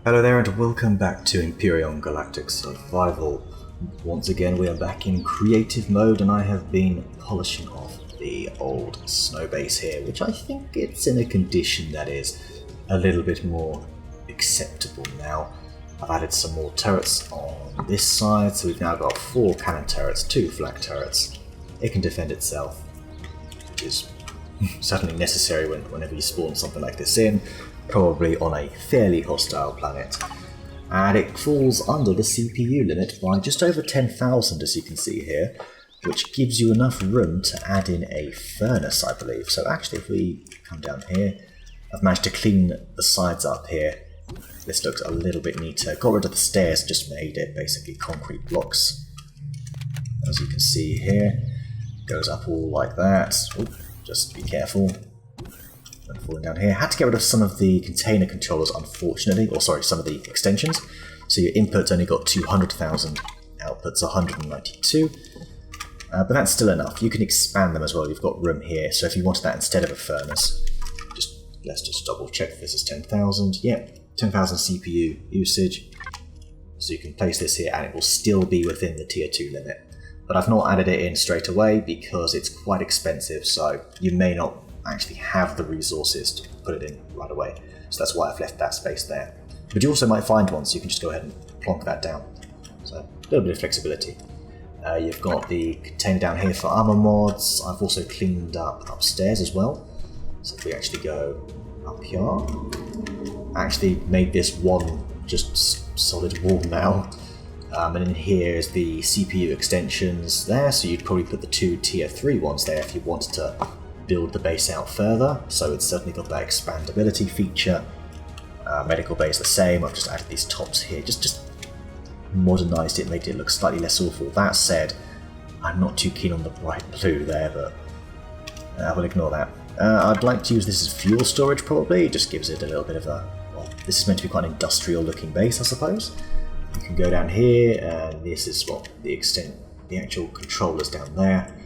Hello there and welcome back to Empyrion Galactic Survival. Once again we are back in creative mode and I have been polishing off the old snow base here, which I think it's in a condition that is a little bit more acceptable now. I've added some more turrets on this side, so we've now got 4 cannon turrets, 2 flak turrets. It can defend itself, which is certainly necessary whenever you spawn something like this in, probably on a fairly hostile planet. And it falls under the CPU limit by just over 10,000, as you can see here, which gives you enough room to add in a furnace, I believe. So actually, if we come down here, I've managed to clean the sides up here. This looks a little bit neater. Got rid of the stairs and just made it basically concrete blocks. As you can see here, goes up all like that. Ooh, just be careful. I'm falling down here. Had to get rid of some of the container controllers, unfortunately, or sorry, some of the extensions. So your inputs only got 200,000, outputs 192. But that's still enough. You can expand them as well. You've got room here. So if you wanted that instead of a furnace, let's just double check if this is 10,000. Yep, 10,000 CPU usage. So you can place this here and it will still be within the tier 2 limit. But I've not added it in straight away because it's quite expensive, so you may not actually have the resources to put it in right away. So that's why I've left that space there. But you also might find one, so you can just go ahead and plonk that down. So a little bit of flexibility. You've got the container down here for armor mods. I've also cleaned up upstairs as well. So if we actually go up here, I actually made this one just solid wall now. And in here is the CPU extensions there, so you'd probably put the 2 tier 3 ones there if you wanted to build the base out further. So it's certainly got that expandability feature. Medical bay is the same. I've just added these tops here, just modernised it, made it look slightly less awful. That said, I'm not too keen on the bright blue there, but we'll ignore that. I'd like to use this as fuel storage probably. It just gives it a little bit of a, well, this is meant to be quite an industrial looking base, I suppose. You can go down here, and this is what the actual controllers down there.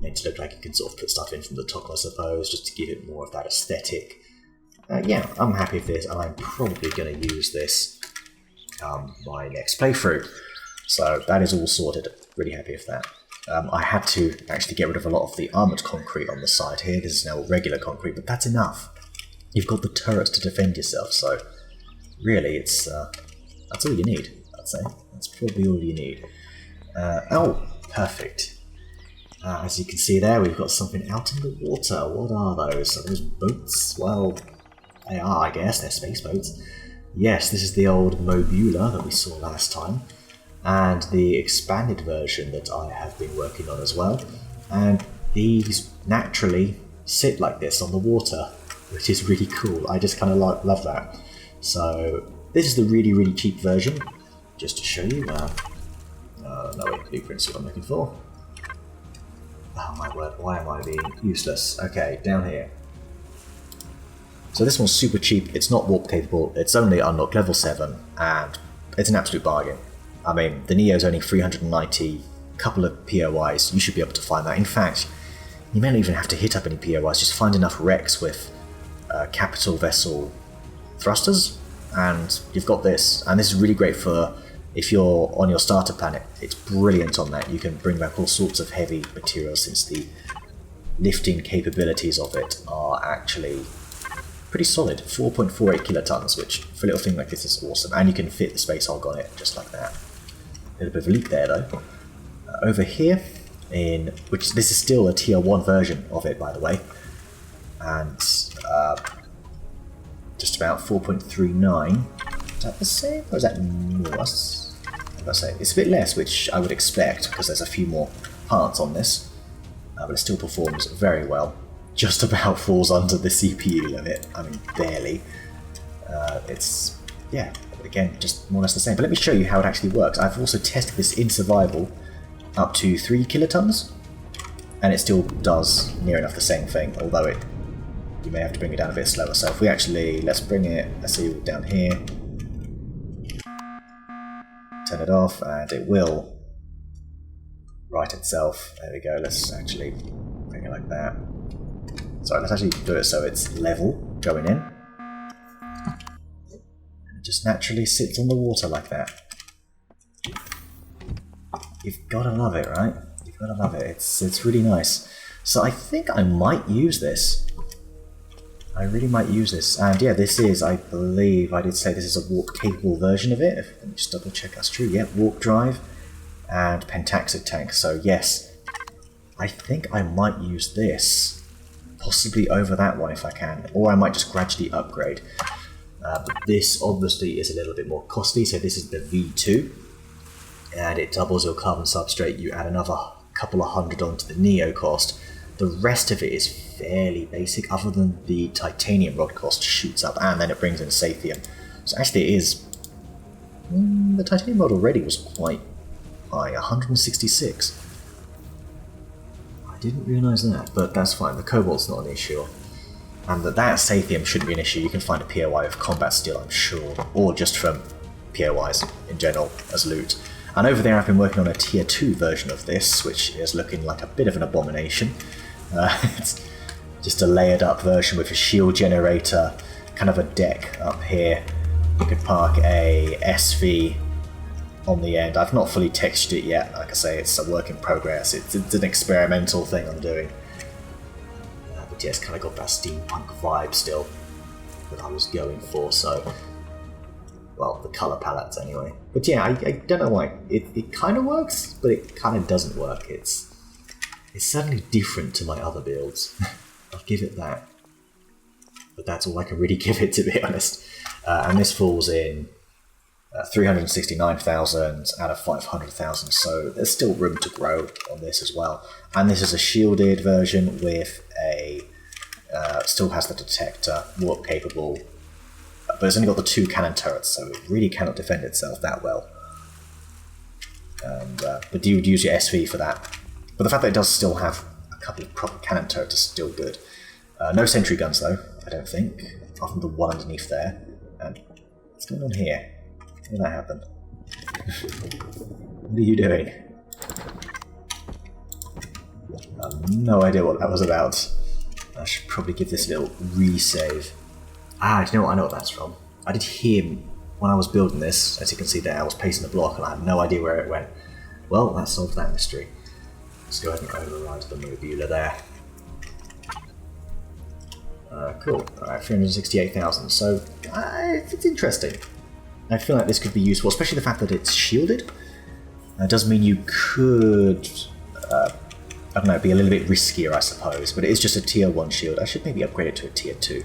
Made to look like you can sort of put stuff in from the top, I suppose, just to give it more of that aesthetic. Yeah, I'm happy with this, and I'm probably going to use this my next playthrough. So that is all sorted. Really happy with that. I had to actually get rid of a lot of the armoured concrete on the side here. This is now regular concrete, but that's enough. You've got the turrets to defend yourself, so really it's that's all you need, I'd say. That's probably all you need. Oh, perfect. As you can see there, we've got something out in the water. What are those? Are those boats? Well, they are, I guess. They're space boats. Yes, this is the old Mobula that we saw last time, and the expanded version that I have been working on as well. And these naturally sit like this on the water, which is really cool. I just kind of love that. So this is the really, really cheap version, just to show you. No, wait, blueprints what I'm looking for. Oh my word, why am I being useless? Okay, down here. So this one's super cheap, it's not warp capable, it's only unlocked level 7, and it's an absolute bargain. I mean, the Neo's only 390, couple of POIs, you should be able to find that. In fact, you may not even have to hit up any POIs, just find enough wrecks with capital vessel thrusters, and you've got this. And this is really great for if you're on your starter planet. It's brilliant on that. You can bring back all sorts of heavy materials since the lifting capabilities of it are actually pretty solid. 4.48 kilotons, which for a little thing like this is awesome. And you can fit the space hog on it just like that. A little bit of a leak there though. Over here, which this is still a tier 1 version of it, by the way. And just about 4.39. Is that the same, or is that more? It's a bit less, which I would expect, because there's a few more parts on this. But it still performs very well. Just about falls under the CPU limit. I mean, barely. It's, yeah, again, just more or less the same. But let me show you how it actually works. I've also tested this in survival up to 3 kilotons, and it still does near enough the same thing, although you may have to bring it down a bit slower. So if we actually, let's see down here, turn it off, and it will right itself. There we go, let's actually bring it like that. Sorry, let's actually do it so it's level going in. just naturally sits on the water like that. You've gotta love it, right? You've gotta love it. It's really nice. So I think I might use this. I really might use this. And yeah, this is, I believe, I did say this is a warp-capable version of it. Let me just double check that's true. Yeah, warp drive and pentaxid tank. So yes, I think I might use this. Possibly over that one if I can. Or I might just gradually upgrade. But this obviously is a little bit more costly. So this is the V2. And it doubles your carbon substrate. You add another couple of hundred onto the Neo cost. The rest of it is fairly basic, other than the titanium rod cost shoots up, and then it brings in Sathium. So actually it is... the titanium rod already was quite high, 166. I didn't realise that, but that's fine. The cobalt's not an issue. And that Sathium shouldn't be an issue. You can find a POI of combat steel, I'm sure, or just from POIs in general as loot. And over there I've been working on a tier 2 version of this, which is looking like a bit of an abomination. It's just a layered up version with a shield generator, kind of a deck up here. You could park a SV on the end. I've not fully textured it yet, like I say, it's a work in progress. It's an experimental thing I'm doing. But yeah, it's kind of got that steampunk vibe still that I was going for, so... well, the colour palettes anyway. But yeah, I don't know why. It kind of works, but it kind of doesn't work. It's certainly different to my other builds. I'll give it that. But that's all I can really give it, to be honest. And this falls in 369,000 out of 500,000, so there's still room to grow on this as well. And this is a shielded version with a... still has the detector, warp capable, but it's only got the 2 cannon turrets, so it really cannot defend itself that well. And, but you would use your SV for that. But the fact that it does still have a couple of proper cannon turrets is still good. No sentry guns though, I don't think, apart from the one underneath there. And what's going on here? How did that happen? What are you doing? I have no idea what that was about. I should probably give this a little resave. Ah, do you know what? I know what that's from. I did hear when I was building this, as you can see there, I was pacing the block and I had no idea where it went. Well, that solved that mystery. Let's go ahead and override the Mobula there. Cool. Alright, 368,000. So, it's interesting. I feel like this could be useful, especially the fact that it's shielded. It does mean you could, I don't know, be a little bit riskier, I suppose, but it is just a tier 1 shield. I should maybe upgrade it to a tier 2.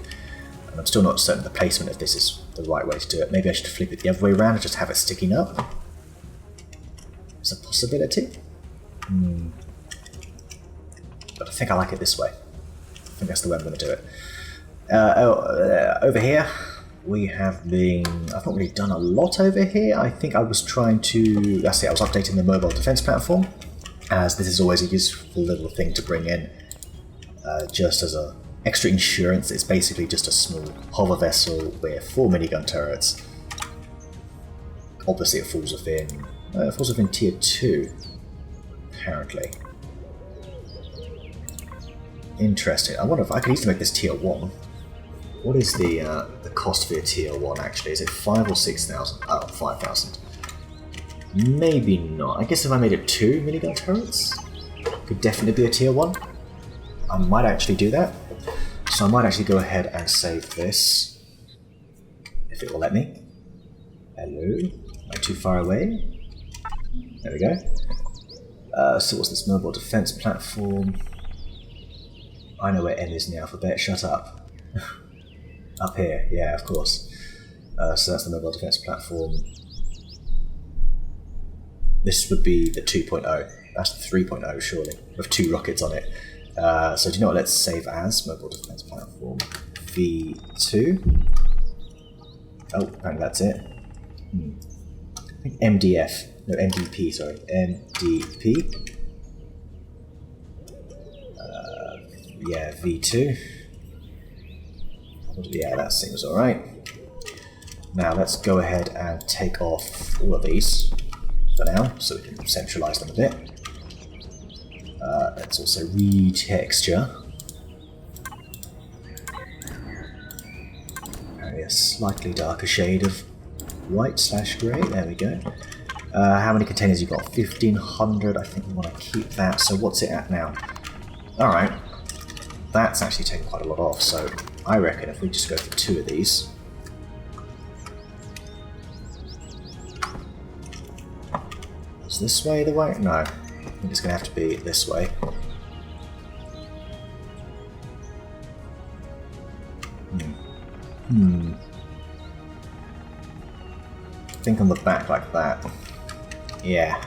And I'm still not certain the placement if this is the right way to do it. Maybe I should flip it the other way around and just have it sticking up. It's a possibility. But I think I like it this way. I think that's the way I'm going to do it. Over here, we have been... I've not really done a lot over here. I think I was trying to... That's it, I was updating the mobile defense platform, as this is always a useful little thing to bring in. Just as a extra insurance, it's basically just a small hover vessel with 4 minigun turrets. Obviously it falls within tier 2, apparently. Interesting. I wonder if I could easily make this tier 1. What is the cost for a tier 1 actually? Is it 5 or 6,000? Oh, 5,000. Maybe not. I guess if I made it 2 minigun turrets, could definitely be a tier 1. I might actually do that. So I might actually go ahead and save this, if it will let me. Hello? Am I too far away? There we go. So what's this mobile defense platform? I know where N is in the alphabet, shut up. Up here, yeah, of course. So that's the mobile defense platform. This would be the 2.0. That's the 3.0, surely, with 2 rockets on it. So do you know what? Let's save as mobile defense platform V2. Oh, and that's it. I think MDF. No, MDP, sorry. MDP. Yeah, V2. Yeah, that seems alright. Now let's go ahead and take off all of these for now, so we can centralize them a bit. Let's also retexture. A slightly darker shade of white / grey. There we go. How many containers you got? 1,500. I think we want to keep that. So what's it at now? Alright. That's actually taken quite a lot off, so I reckon if we just go for 2 of these. Is this way the way? No. I think it's going to have to be this way. Think on the back like that. Yeah.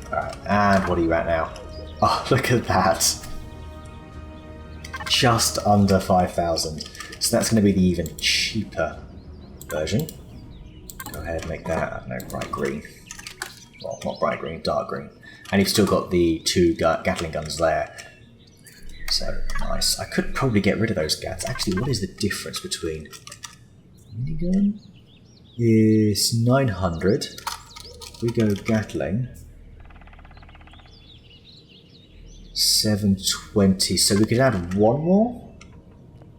Alright, and what are you at now? Oh, look at that. Just under 5,000. So that's going to be the even cheaper version. Go ahead and make that, I don't know, bright green. Well, not bright green, dark green. And you've still got the 2 Gatling guns there. So, nice. I could probably get rid of those Gats. Actually, what is the difference between... Minigun is 900. We go Gatling. 720. So we could add 1 more?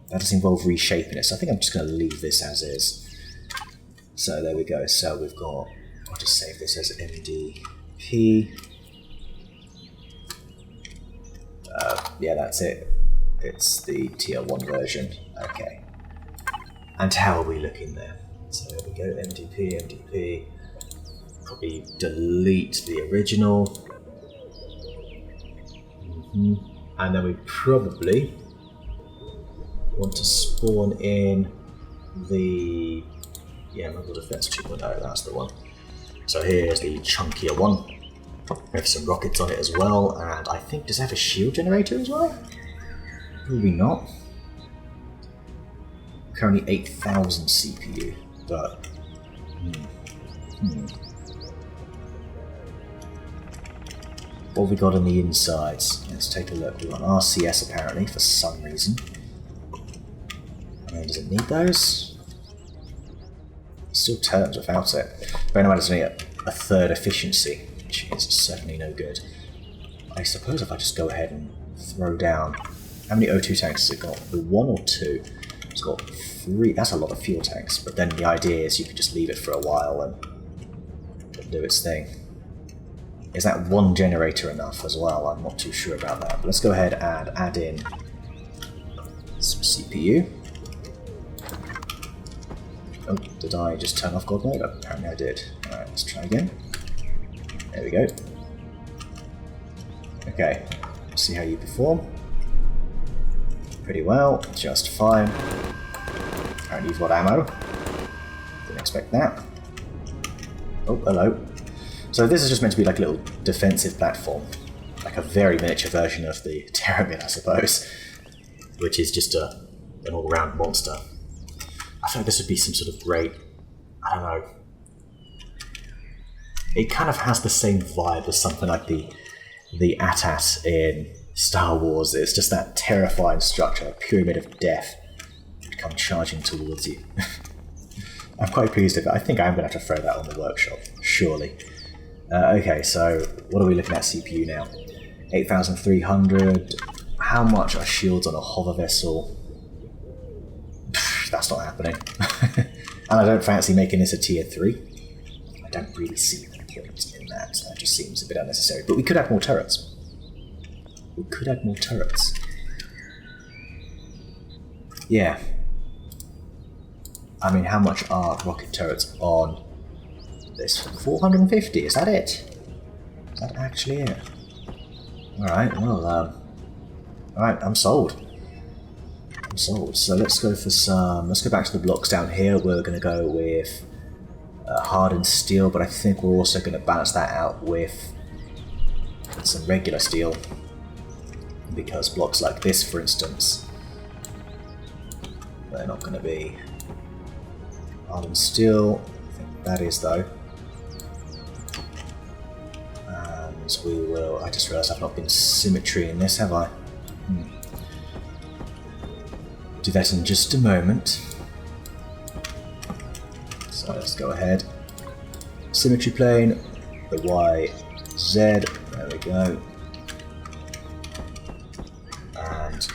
That does involve reshaping it. So I think I'm just going to leave this as is. So there we go. So we've got... I'll just save this as MDP. Yeah, that's it. It's the tier 1 version. Okay. And how are we looking there? So there we go, MDP. Probably delete the original. And then we probably want to spawn in the... Yeah, Mobile Defense 2.0, that's the one. So here's the chunkier one. We have some rockets on it as well, and I think, does it have a shield generator as well? Probably not. Currently 8,000 CPU, but... What have we got on the insides? Let's take a look. We want RCS apparently, for some reason. And does it need those? It still turns without it. Bear in mind it's only at a third efficiency, which is certainly no good. I suppose if I just go ahead and throw down... How many O2 tanks has it got? The 1 or 2? It's got 3. That's a lot of fuel tanks, but then the idea is you could just leave it for a while and do its thing. Is that 1 generator enough as well? I'm not too sure about that. But let's go ahead and add in some CPU. Oh, did I just turn off God mode? Apparently I did. Alright, let's try again. There we go. Okay, let's see how you perform. Pretty well, just fine. Apparently you've got ammo. Didn't expect that. Oh, hello. So this is just meant to be like a little defensive platform. Like a very miniature version of the Terramid, I suppose. Which is just an all-round monster. I think this would be some sort of great... I don't know. It kind of has the same vibe as something like the AT-AT in Star Wars. It's just that terrifying structure, a pyramid of death, would come charging towards you. I'm quite pleased with it. I think I'm going to have to throw that on the workshop, surely. Okay, so what are we looking at CPU now? 8,300. How much are shields on a hover vessel? That's not happening. And I don't fancy making this a tier 3. I don't really see the point in that. That just seems a bit unnecessary. But we could add more turrets. We could add more turrets. Yeah. I mean, how much are rocket turrets on this? 450, is that it? Is that actually it? Alright, well, alright, I'm sold. I'm sold. So let's go for some... Let's go back to the blocks down here. We're going to go with hardened steel, but I think we're also going to balance that out with some regular steel. Because blocks like this, for instance, they're not going to be hardened steel. I think that is, though. And we will... I just realised I've not been symmetry in this, have I? Do that in just a moment. So let's go ahead. Symmetry plane, the Y, Z, there we go. And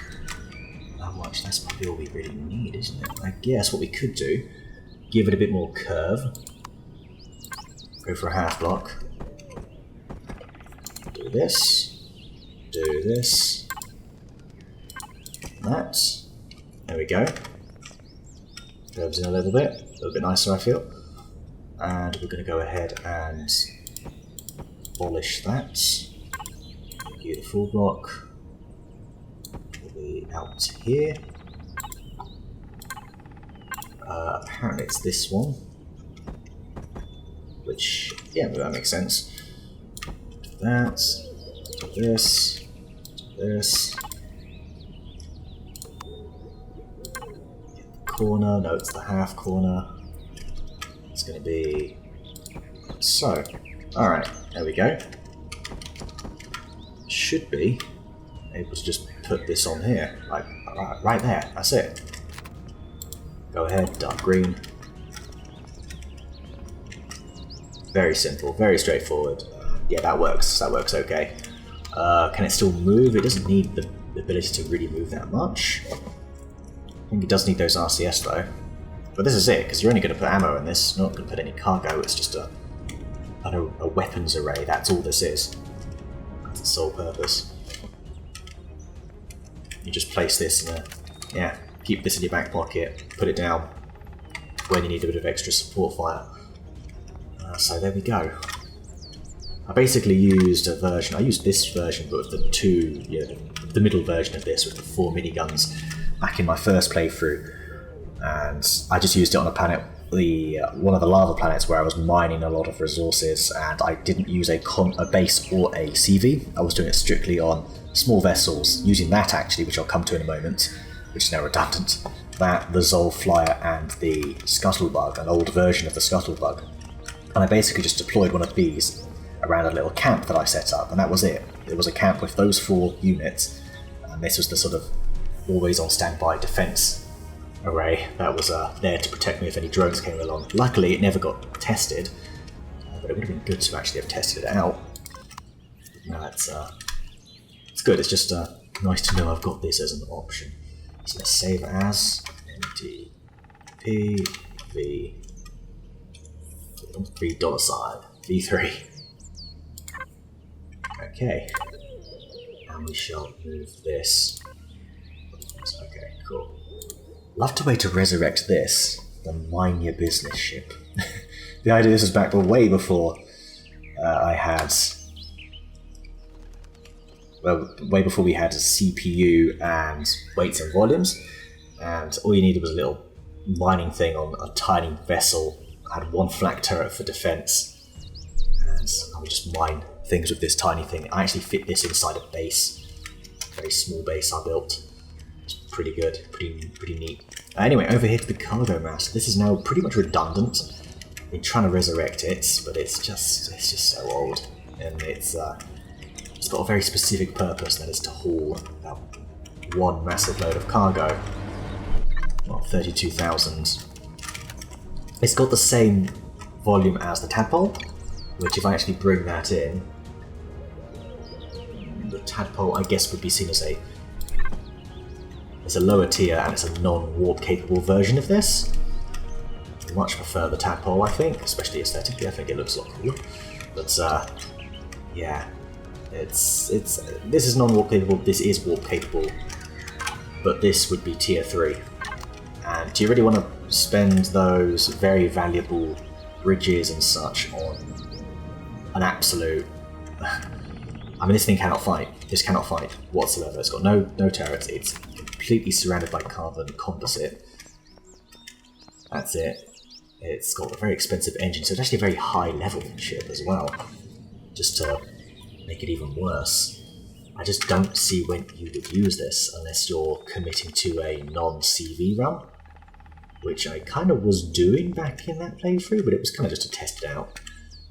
how much? That's probably all we really need, isn't it? I guess what we could do give it a bit more curve. Go for a half block. Do this. Do this. That. There we go. Curves in a little bit nicer, I feel. And we're going to go ahead and polish that. Beautiful block. Will be out here. Apparently it's this one. Which, yeah, that makes sense. Do that. Do this. Do this. Corner. No, it's the half corner. It's going to be so. Alright, there we go. Should be able to just put this on here, like right there. That's it. Go ahead, dark green. Very simple, very straightforward. Yeah, that works. That works okay. Can it still move? It doesn't need the ability to really move that much. I think it does need those RCS though. But this is it, because you're only going to put ammo in this. You're not going to put any cargo. It's just a weapons array. That's all this is. That's its sole purpose. You just place this in a... yeah, keep this in your back pocket. Put it down when you need a bit of extra support fire. So there we go. I basically used a version... I used this version, but with the two... yeah, the middle version of this with the 4 miniguns back in my first playthrough. And I just used it on a planet, one of the lava planets where I was mining a lot of resources, and I didn't use a base or a CV. I was doing it strictly on small vessels, using that actually, which I'll come to in a moment, which is now redundant. That, the Zol Flyer, and the Scuttlebug, an old version of the Scuttlebug. And I basically just deployed one of these around a little camp that I set up, and that was it. It was a camp with those 4 units, and this was the sort of always on standby defense array that was there to protect me if any drones came along. Luckily, it never got tested, but it would have been good to actually have tested it out. No, it's good. It's just nice to know I've got this as an option. So let's save as NTP V $3 V3. Okay, and we shall move this. Okay, cool. Love to way to resurrect this, the Mind Your Business ship. The idea of this was back way before I had... well, way before we had a CPU and weights and volumes, and all you needed was a little mining thing on a tiny vessel. I had 1 flak turret for defense, and I would just mine things with this tiny thing. I actually fit this inside a base, a very small base I built. Pretty good, pretty neat. Anyway, over here to the cargo master. This is now pretty much redundant. I've been trying to resurrect it, but it's just so old, and it's got a very specific purpose, and that is to haul about 1 massive load of cargo. Well, 32,000. It's got the same volume as the tadpole, which if I actually bring that in, the tadpole I guess would be seen as it's a lower tier, and it's a non-warp capable version of this. I much prefer the tadpole, I think, especially aesthetically. I think it looks a lot cooler. But yeah, this is non-warp capable. This is warp capable, but this would be tier 3. And do you really want to spend those very valuable bridges and such on an absolute? I mean, this thing cannot fight. This cannot fight whatsoever. It's got no turrets. It's completely surrounded by carbon composite. That's it. It's got a very expensive engine, so it's actually a very high level ship as well. Just to make it even worse, I just don't see when you would use this unless you're committing to a non-CV run, which I kind of was doing back in that playthrough, but it was kind of just to test it out.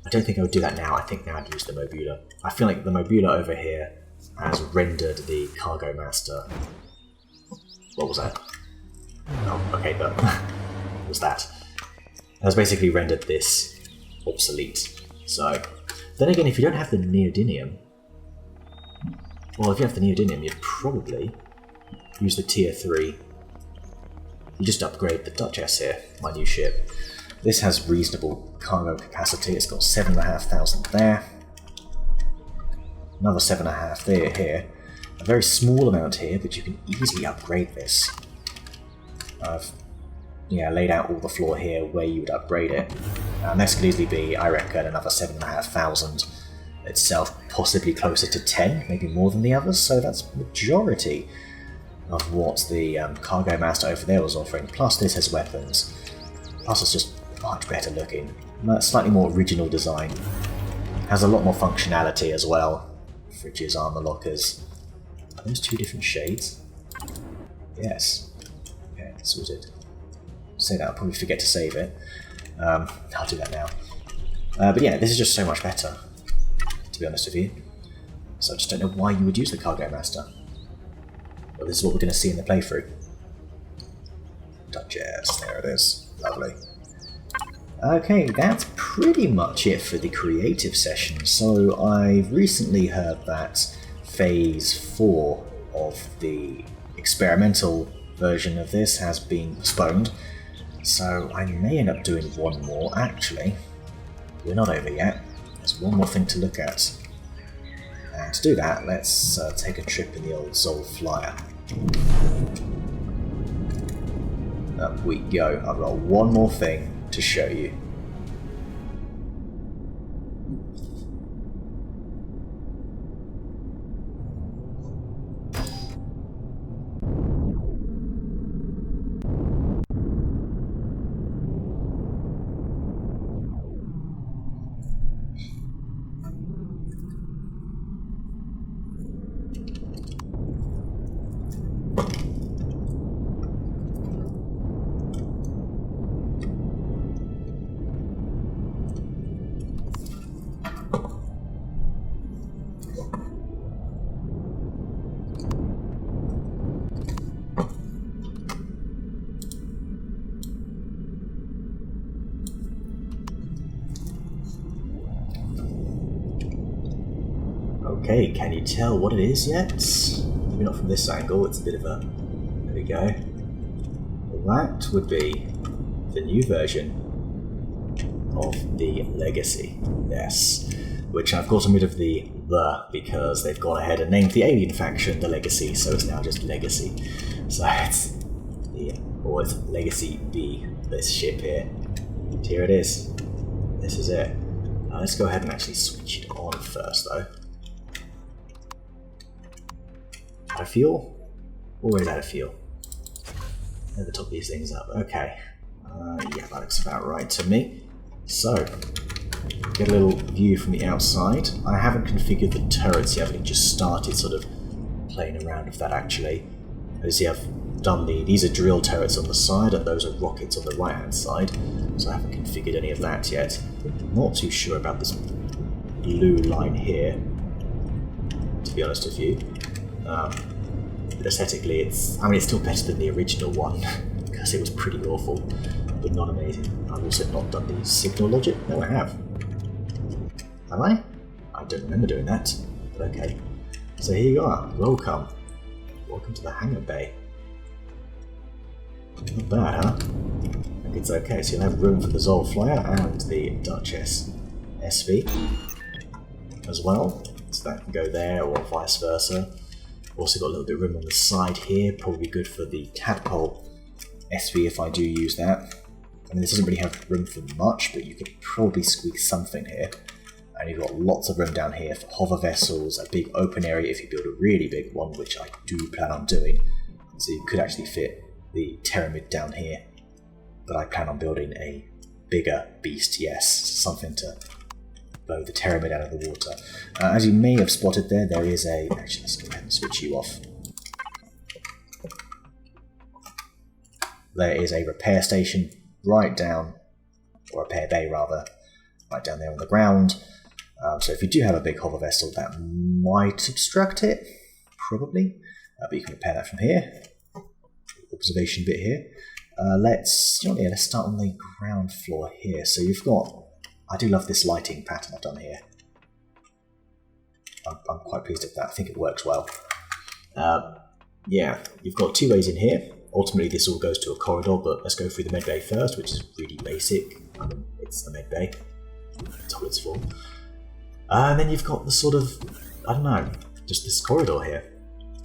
I don't think I would do that now. I think now I'd use the Mobula. I feel like the Mobula over here has rendered the Cargo Master. What was that? Oh, okay, that was that. It has basically rendered this obsolete. So, then again, if you don't have the neodymium, well, if you have the neodymium, you'd probably use the tier 3 you just upgrade the Duchess here, my new ship. This has reasonable cargo capacity. It's got 7,500 there. Another 7.5 there, here. A very small amount here, but you can easily upgrade this. I've laid out all the floor here where you would upgrade it. This could easily be, I reckon, another 7,500 itself, possibly closer to 10, maybe more than the others, so that's majority of what the Cargo Master over there was offering. Plus this has weapons. Plus it's just much better looking. Slightly more original design. Has a lot more functionality as well. Fridges, armor lockers. Are those two different shades? Yes. Okay, sorted. Say that, I'll probably forget to save it. I'll do that now. But yeah, this is just so much better, to be honest with you. So I just don't know why you would use the Cargo Master. Well, this is what we're going to see in the playthrough. Duchess, there it is. Lovely. Okay, that's pretty much it for the creative session. So I've recently heard that Phase 4 of the experimental version of this has been postponed. So I may end up doing one more. Actually, we're not over yet. There's one more thing to look at. And to do that, let's take a trip in the old Zol Flyer. Up we go. I've got one more thing to show you. Okay, can you tell what it is yet? Maybe not from this angle, it's a bit of a... There we go. That would be the new version of the Legacy. Yes. Which I've gotten rid of the because they've gone ahead and named the alien faction the Legacy, so it's now just Legacy. So it's it's Legacy B, this ship here. And here it is. This is it. Let's go ahead and actually switch it on first though. Out of fuel? Always out of fuel. Never top these things up. Okay. Yeah, that looks about right to me. So, get a little view from the outside. I haven't configured the turrets yet, I've only just started sort of playing around with that actually. As you have done these are drill turrets on the side, and those are rockets on the right hand side. So I haven't configured any of that yet. Not too sure about this blue line here, to be honest with you. Aesthetically, it's still better than the original one, because it was pretty awful, but not amazing. I've also not done the signal logic. No, I have. Have I? I don't remember doing that, but okay. So here you are. Welcome. Welcome to the hangar bay. Not bad, huh? I think it's okay. So you'll have room for the Zol Flyer and the Duchess SV as well. So that can go there, or vice versa. Also got a little bit of room on the side here, probably good for the Tadpole SV if I do use that. I mean, this doesn't really have room for much, but you could probably squeeze something here. And you've got lots of room down here for hover vessels, a big open area if you build a really big one, which I do plan on doing. So you could actually fit the Pyramid down here. But I plan on building a bigger beast, yes, something to blow the Pyramid out of the water. As you may have spotted there is a... Actually, let's go ahead and switch you off. There is a repair station right down, or repair bay rather, right down there on the ground. So if you do have a big hover vessel, that might obstruct it, probably. But you can repair that from here. Observation bit here. Let's start on the ground floor here. So you've got... I do love this lighting pattern I've done here. I'm quite pleased with that. I think it works well. Yeah, you've got two ways in here. ultimately this all goes to a corridor, but let's go through the med bay first, which is really basic. I mean, it's a med bay. That's all it's for. And then you've got the sort of, I don't know, just this corridor here,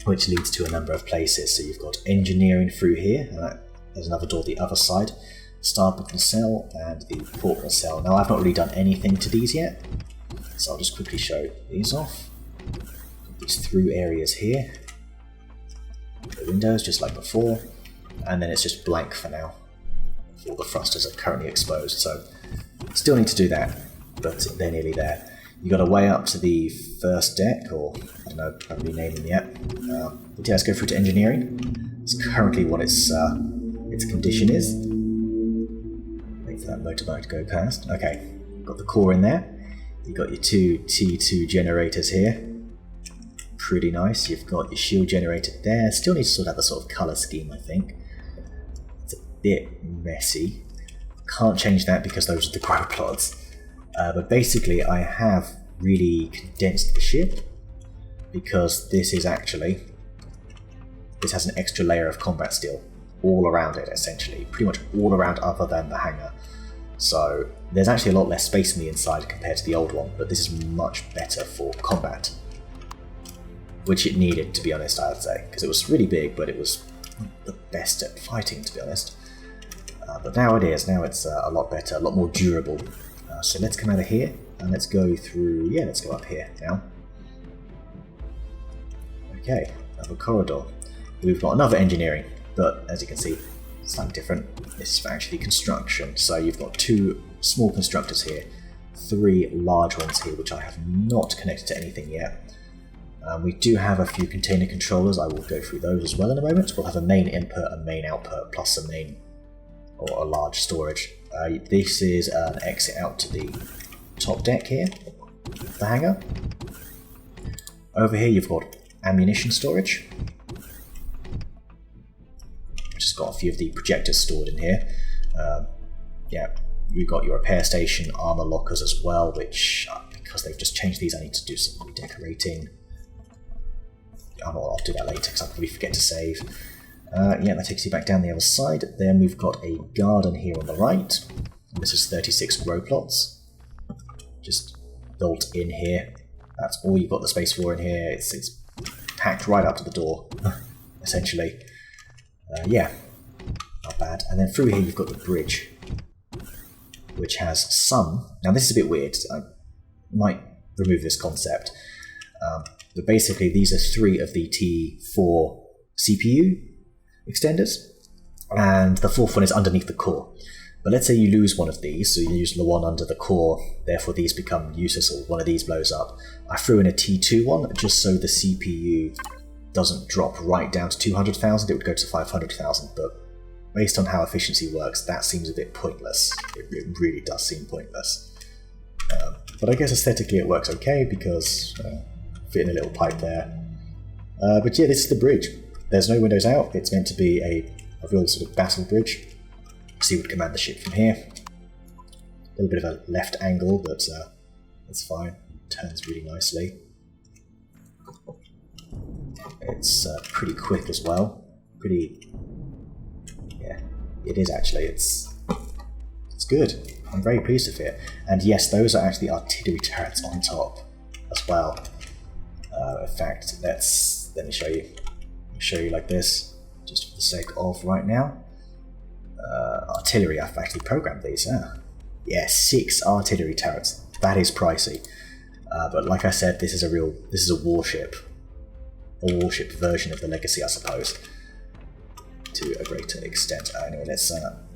which leads to a number of places. So you've got engineering through here, and there's another door the other side, starboard cell and the port cell. Now I've not really done anything to these yet, so I'll just quickly show these off. These through areas here, the windows just like before, and then it's just blank for now. All the thrusters are currently exposed, so still need to do that, but they're nearly there. You got a way up to the first deck, or I don't know, I haven't renamed them yet. But yeah, let's go through to engineering. It's currently what its condition is. Wait for that motorbike to go past. Okay, got the core in there. You've got your two T2 generators here. Pretty nice. You've got your shield generator there. Still need to sort out the sort of colour scheme, I think. It's a bit messy. Can't change that because those are the grow plots. But basically I have really condensed the ship because this has an extra layer of combat steel all around it, essentially. Pretty much all around other than the hangar. So there's actually a lot less space in the inside compared to the old one, but this is much better for combat. Which it needed, to be honest, I would say, because it was really big, but it was not the best at fighting, to be honest. But now it is. Now it's a lot better, a lot more durable. So let's come out of here and let's go through. Yeah, let's go up here now. Okay, another corridor. We've got another engineering, but as you can see, slightly different. This is for actually construction. So you've got two small constructors here, three large ones here, which I have not connected to anything yet. We do have a few container controllers. I will go through those as well in a moment. We'll have a main input, a main output, plus a main or a large storage. This is an exit out to the top deck here, the hangar. Over here you've got ammunition storage. Just got a few of the projectors stored in here. Yeah, you've got your repair station, armor lockers as well, which, because they've just changed these, I need to do some redecorating. I'll do that later because I'll probably forget to save. Yeah, that takes you back down the other side. Then we've got a garden here on the right. This is 36 grow plots. Just built in here. That's all you've got the space for in here. It's packed right up to the door, essentially. Yeah, not bad. And then through here you've got the bridge, which has some... Now this is a bit weird. I might remove this concept. But basically these are three of the T4 CPU extenders, and the fourth one is underneath the core. But let's say you lose one of these, so you use the one under the core, therefore these become useless or one of these blows up. I threw in a T2 one just so the CPU doesn't drop right down to 200,000, it would go to 500,000, but based on how efficiency works, that seems a bit pointless. It really does seem pointless. But I guess aesthetically it works okay because fit in a little pipe there. But yeah, this is the bridge. There's no windows out. It's meant to be a real sort of battle bridge. So you would command the ship from here. A little bit of a left angle, but that's fine. It turns really nicely. It's pretty quick as well. Yeah, it is actually. It's good. I'm very pleased with it. And yes, those are actually artillery turrets on top as well. In fact, let me show you. Show you like this, just for the sake of right now. Artillery, I've actually programmed these. Yeah, 6 artillery turrets. That is pricey. But like I said, this is a warship. A warship version of the Legacy, I suppose. To a greater extent. Anyway, let's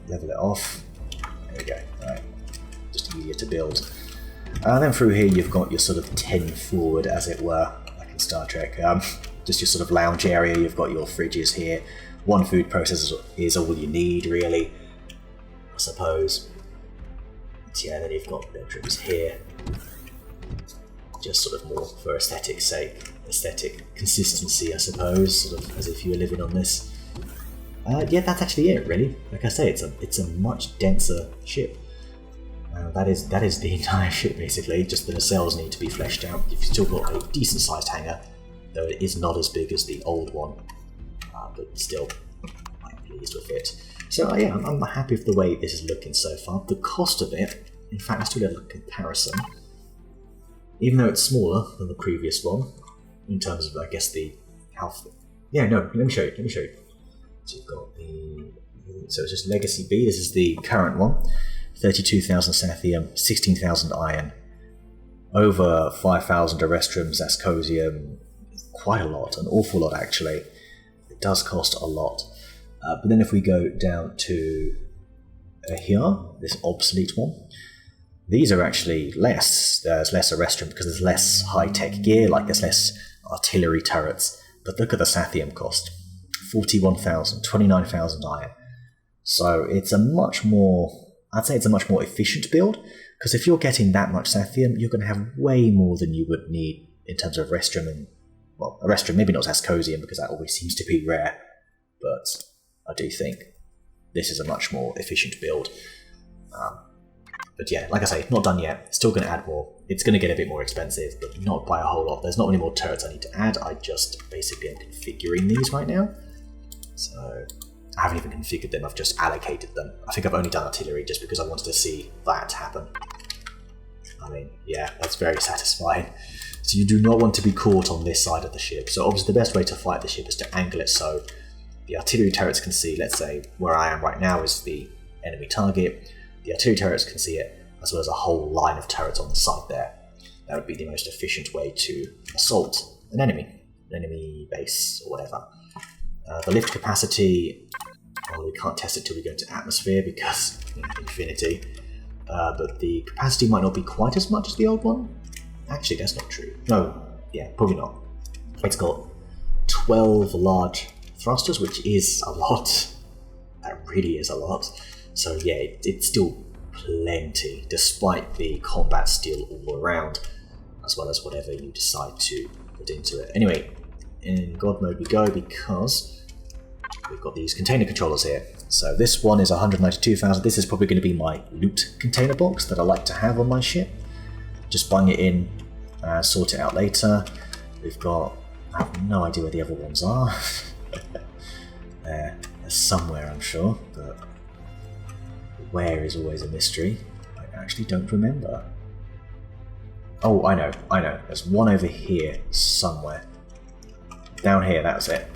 level it off. There we go. Right. Just easier to build. And then through here you've got your sort of 10 forward, as it were, like in Star Trek. Just your sort of lounge area. You've got your fridges here. One food processor is all you need, really, I suppose. But yeah, then you've got bedrooms here. Just sort of more for aesthetic's sake. Aesthetic consistency, I suppose, sort of as if you were living on this. Yeah, that's actually it, really. Like I say, it's a much denser ship. That is the entire ship, basically. Just the nacelles need to be fleshed out. You've still got a decent-sized hangar, though it is not as big as the old one, but still, pleased with it. So yeah, I'm happy with the way this is looking so far. The cost of it, in fact, let's do a little comparison. Even though it's smaller than the previous one, in terms of, I guess, the health. Yeah, no, let me show you. So you've got so it's just Legacy B. This is the current one. 32,000 Sathium, 16,000 Iron, over 5,000 Erestrums, Ascosium. Quite a lot, an awful lot actually. It does cost a lot. But then if we go down to here, this obsolete one, these are actually less. There's less Erestrum because there's less high-tech gear, like there's less artillery turrets. But look at the Sathium cost. 41,000, 29,000 Iron. So it's a much more, I'd say it's a much more efficient build, because if you're getting that much Sathium, you're going to have way more than you would need in terms of Erestrum and, well, Erestrum, maybe not Ascosium, because that always seems to be rare, but I do think this is a much more efficient build. But yeah, like I say, not done yet, still going to add more. It's going to get a bit more expensive, but not by a whole lot. There's not any more turrets I need to add, I just basically am configuring these right now. So I haven't even configured them, I've just allocated them. I think I've only done artillery just because I wanted to see that happen. I mean, yeah, that's very satisfying. So you do not want to be caught on this side of the ship. So obviously the best way to fight the ship is to angle it so the artillery turrets can see, let's say, where I am right now is the enemy target. The artillery turrets can see it, as well as a whole line of turrets on the side there. That would be the most efficient way to assault an enemy base or whatever. The lift capacity, well, we can't test it till we go into atmosphere because infinity. But the capacity might not be quite as much as the old one. Actually, that's not true. No, yeah, probably not. It's got 12 large thrusters, which is a lot. That really is a lot. So yeah, it's still plenty, despite the combat steel all around, as well as whatever you decide to put into it. Anyway, in God mode we go because we've got these container controllers here. So this one is 192,000. This is probably going to be my loot container box that I like to have on my ship. Just bung it in, sort it out later. We've got, I have no idea where the other ones are. They're somewhere, I'm sure, but where is always a mystery. I actually don't remember. Oh, I know. There's one over here somewhere. Down here, that's it.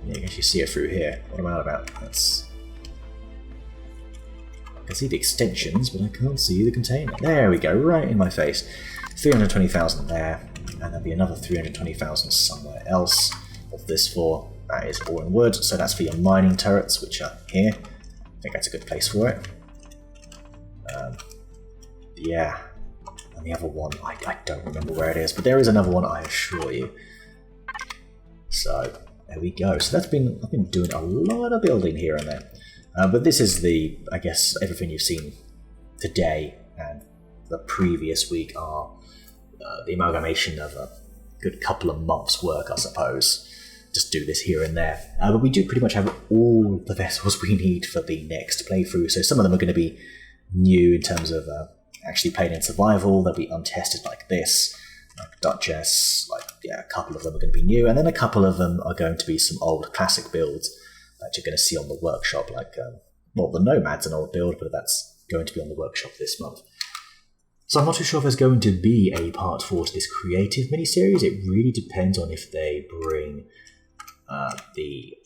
Yeah, I guess you see it through here. What am I on about? That's... I can see the extensions, but I can't see the container. There we go, right in my face. 320,000 there, and there'll be another 320,000 somewhere else. What's this for? That is all in wood, so that's for your mining turrets, which are here. I think that's a good place for it. Yeah, and the other one, I don't remember where it is, but there is another one, I assure you. So, there we go. So I've been doing a lot of building here and there. But this is the, I guess, everything you've seen today and the previous week are the amalgamation of a good couple of months' work, I suppose. Just do this here and there. But we do pretty much have all the vessels we need for the next playthrough. So some of them are going to be new in terms of actually playing in survival. They'll be untested like this, like Duchess, like, yeah, a couple of them are going to be new. And then a couple of them are going to be some old classic builds that you're going to see on the workshop. Like, well, the Nomad's an old build, but that's going to be on the workshop this month. So I'm not too sure if there's going to be a part 4 to this creative miniseries. It really depends on if they bring the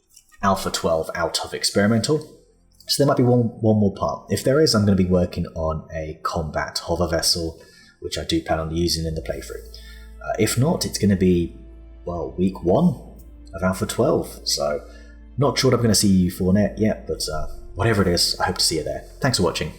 Alpha 12 out of experimental. So there might be one more part. If there is, I'm going to be working on a combat hover vessel, which I do plan on using in the playthrough. If not, it's going to be, well, week 1 of Alpha 12. So not sure what I'm going to see you for net yet, but whatever it is, I hope to see you there. Thanks for watching.